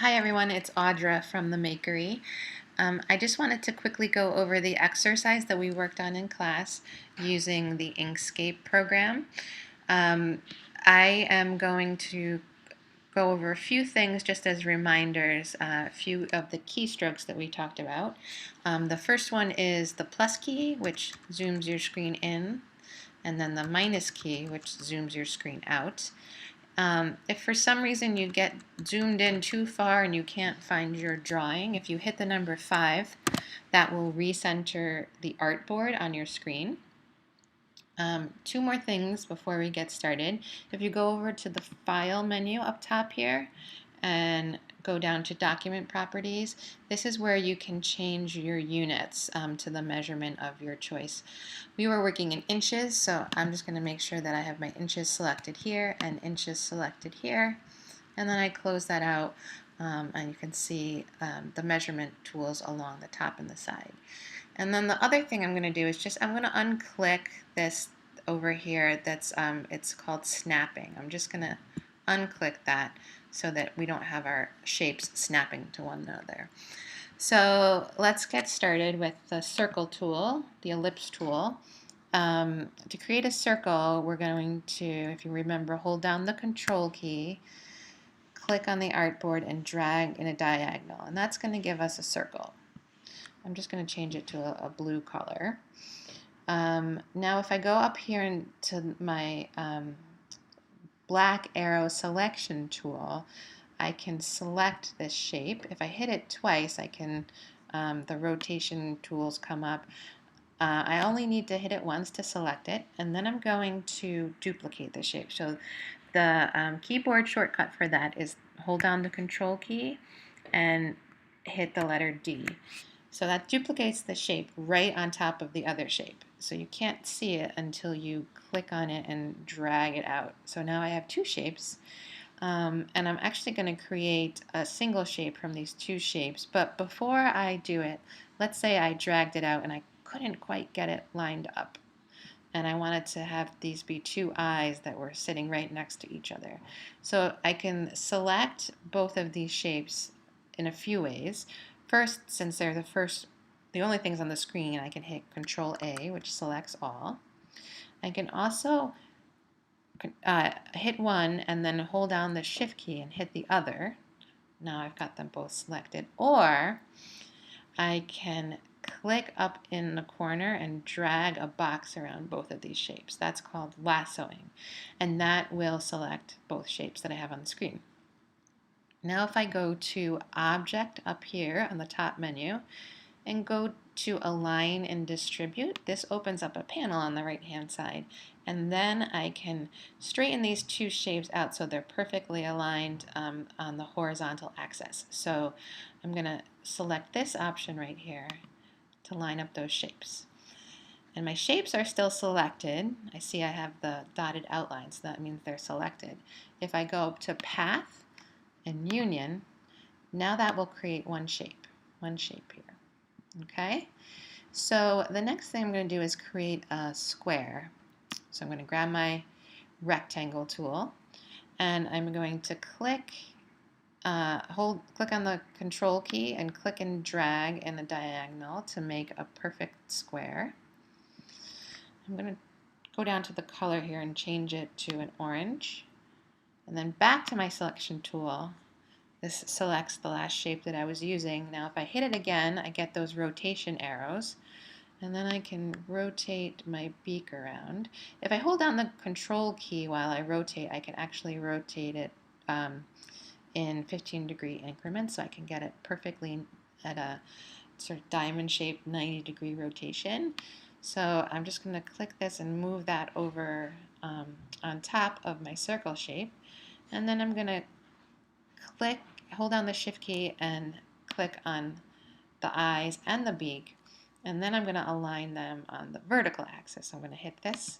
Hi everyone, it's Audra from the Makery. I just wanted to quickly go over the exercise that we worked on in class using the Inkscape program. Um, I am going to go over a few things just as reminders, a few of the keystrokes that we talked about. The first one is the plus key, which zooms your screen in, and then the minus key, which zooms your screen out. If for some reason you get zoomed in too far and you can't find your drawing, if you hit the number 5, that will recenter the artboard on your screen. Two more things before we get started. If you go over to the File menu up top here and go down to Document Properties, this is where you can change your units to the measurement of your choice. We were working in inches, so I'm just going to make sure that I have my inches selected here and inches selected here. And then I close that out, and you can see the measurement tools along the top and the side. And then the other thing I'm going to do is I'm going to unclick this over here that's it's called snapping. I'm just going to unclick that so that we don't have our shapes snapping to one another. So let's get started with the circle tool, the ellipse tool. To create a circle, we're going to, if you remember, hold down the control key, click on the artboard and drag in a diagonal, and that's going to give us a circle. I'm just going to change it to a blue color. Now if I go up here into my black arrow selection tool, I can select this shape. If I hit it twice, I can, the rotation tools come up. I only need to hit it once to select it, and then I'm going to duplicate the shape. So the keyboard shortcut for that is hold down the control key and hit the letter D. So that duplicates the shape right on top of the other shape. So you can't see it until you click on it and drag it out. So now I have two shapes. And I'm actually going to create a single shape from these two shapes. But before I do it, let's say I dragged it out and I couldn't quite get it lined up. And I wanted to have these be two eyes that were sitting right next to each other. So I can select both of these shapes in a few ways. First, since they're the only things on the screen, I can hit Control A, which selects all. I can also hit one and then hold down the Shift key and hit the other. Now I've got them both selected. Or I can click up in the corner and drag a box around both of these shapes. That's called lassoing, and that will select both shapes that I have on the screen. Now if I go to Object up here on the top menu and go to Align and Distribute, this opens up a panel on the right hand side, and then I can straighten these two shapes out so they're perfectly aligned on the horizontal axis. So I'm going to select this option right here to line up those shapes. And my shapes are still selected. I see I have the dotted outlines, so that means they're selected. If I go up to Path and Union, now that will create one shape here. Okay? So the next thing I'm going to do is create a square. So I'm going to grab my rectangle tool and I'm going to click on the control key and click and drag in the diagonal to make a perfect square. I'm going to go down to the color here and change it to an orange. And then back to my selection tool. This selects the last shape that I was using. Now if I hit it again, I get those rotation arrows. And then I can rotate my beak around. If I hold down the control key while I rotate, I can actually rotate it in 15-degree increments, so I can get it perfectly at a sort of diamond-shaped 90-degree rotation. So I'm just going to click this and move that over on top of my circle shape. And then I'm going to hold down the Shift key and click on the eyes and the beak. And then I'm going to align them on the vertical axis. I'm going to hit this.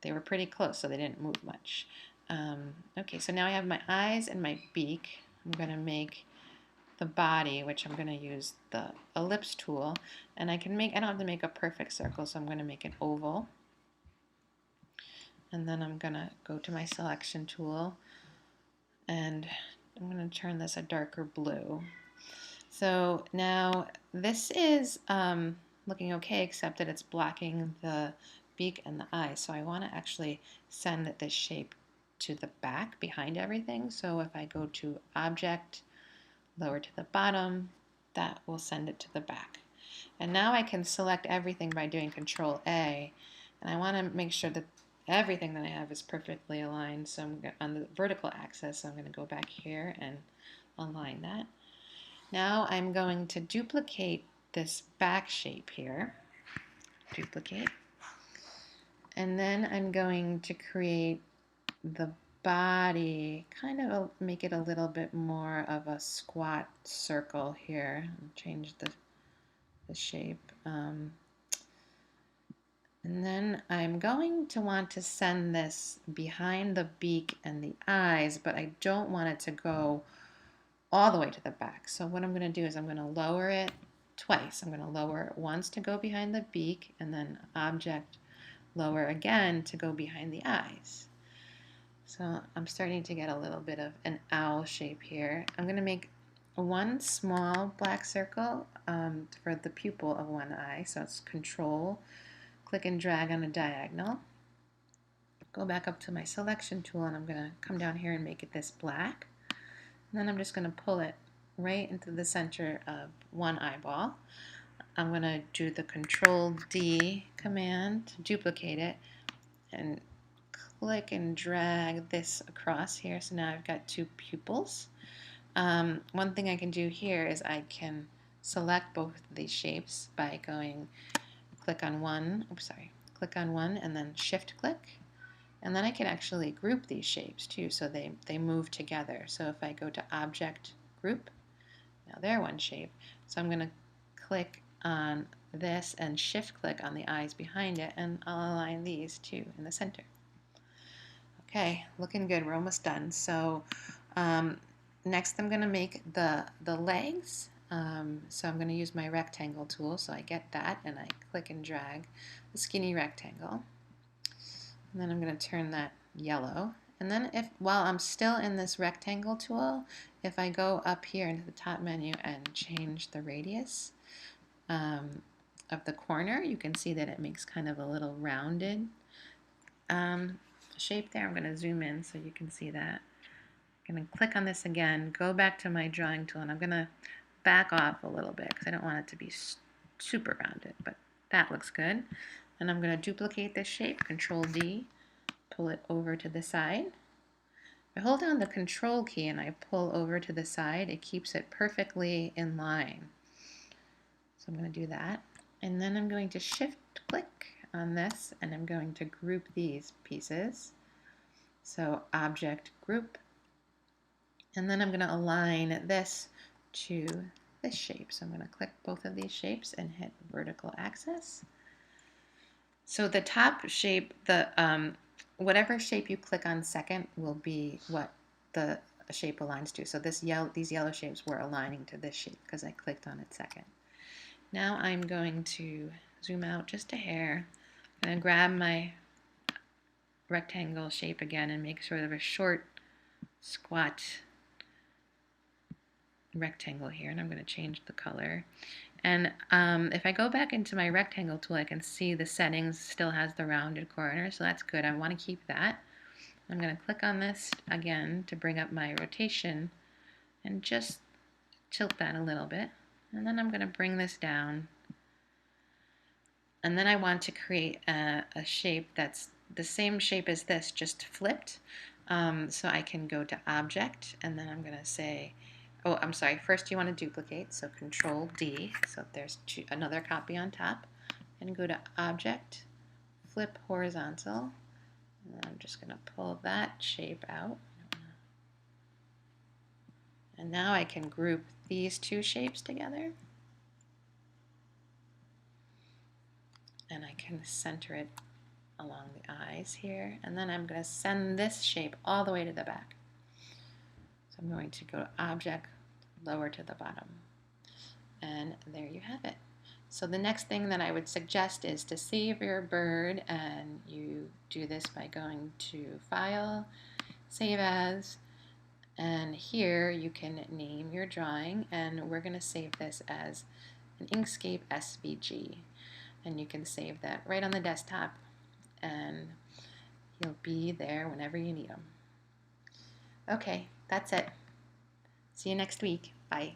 They were pretty close, so they didn't move much. Okay, so now I have my eyes and my beak. I'm going to make the body, which I'm going to use the ellipse tool. And I don't have to make a perfect circle, so I'm going to make an oval. And then I'm going to go to my selection tool and I'm going to turn this a darker blue. So now this is looking okay, except that it's blocking the beak and the eyes. So I want to actually send this shape to the back behind everything. So if I go to Object, lower to the bottom, that will send it to the back. And now I can select everything by doing Control A, and I want to make sure that everything that I have is perfectly aligned. So I'm on the vertical axis, so I'm going to go back here and align that. Now I'm going to duplicate this back shape here, duplicate, and then I'm going to create the body, kind of make it a little bit more of a squat circle here. Change the shape. And then I'm going to want to send this behind the beak and the eyes, but I don't want it to go all the way to the back. So what I'm going to do is I'm going to lower it twice. I'm going to lower it once to go behind the beak, and then Object, lower again to go behind the eyes. So I'm starting to get a little bit of an owl shape here. I'm going to make one small black circle for the pupil of one eye. So it's Control, click and drag on a diagonal. Go back up to my selection tool, and I'm going to come down here and make it this black. And then I'm just going to pull it right into the center of one eyeball. I'm going to do the Control D command to duplicate it and click and drag this across here. So now I've got two pupils. One thing I can do here is I can select both of these shapes by going click on one and then shift click. And then I can actually group these shapes too, so they move together. So if I go to Object, Group, now they're one shape. So I'm going to click on this and shift click on the eyes behind it, and I'll align these two in the center. Okay, looking good. We're almost done. So next I'm going to make the legs. So I'm going to use my rectangle tool. So I get that and I click and drag the skinny rectangle. And then I'm going to turn that yellow. And then while I'm still in this rectangle tool, if I go up here into the top menu and change the radius of the corner, you can see that it makes kind of a little rounded shape there. I'm going to zoom in so you can see that. I'm going to click on this again, go back to my drawing tool, and I'm going to back off a little bit because I don't want it to be super rounded, but that looks good. And I'm going to duplicate this shape, Control D, pull it over to the side. If I hold down the Control key and I pull over to the side, it keeps it perfectly in line. So I'm going to do that. And then I'm going to shift click on this, and I'm going to group these pieces. So Object, Group, and then I'm going to align this to this shape. So I'm going to click both of these shapes and hit vertical axis. So the top shape, whatever shape you click on second will be what the shape aligns to. So these yellow shapes were aligning to this shape because I clicked on it second. Now I'm going to zoom out just a hair. I'm going to grab my rectangle shape again and make sort of a short, squat rectangle here. And I'm going to change the color. And if I go back into my rectangle tool, I can see the settings still has the rounded corner, so that's good. I want to keep that. I'm going to click on this again to bring up my rotation and just tilt that a little bit. And then I'm going to bring this down. And then I want to create a shape that's the same shape as this, just flipped. So I can go to Object, and then I'm going to say, oh, I'm sorry, first you want to duplicate, so Control D, so there's another copy on top, and go to Object, Flip Horizontal, and then I'm just going to pull that shape out. And now I can group these two shapes together, and I can center it along the eyes here, and then I'm going to send this shape all the way to the back. So I'm going to go to Object, lower to the bottom. And there you have it. So the next thing that I would suggest is to save your bird, and you do this by going to File, Save As, And here you can name your drawing, and we're going to save this as an Inkscape SVG. And you can save that right on the desktop, and you'll be there whenever you need them. Okay, that's it. See you next week. Bye.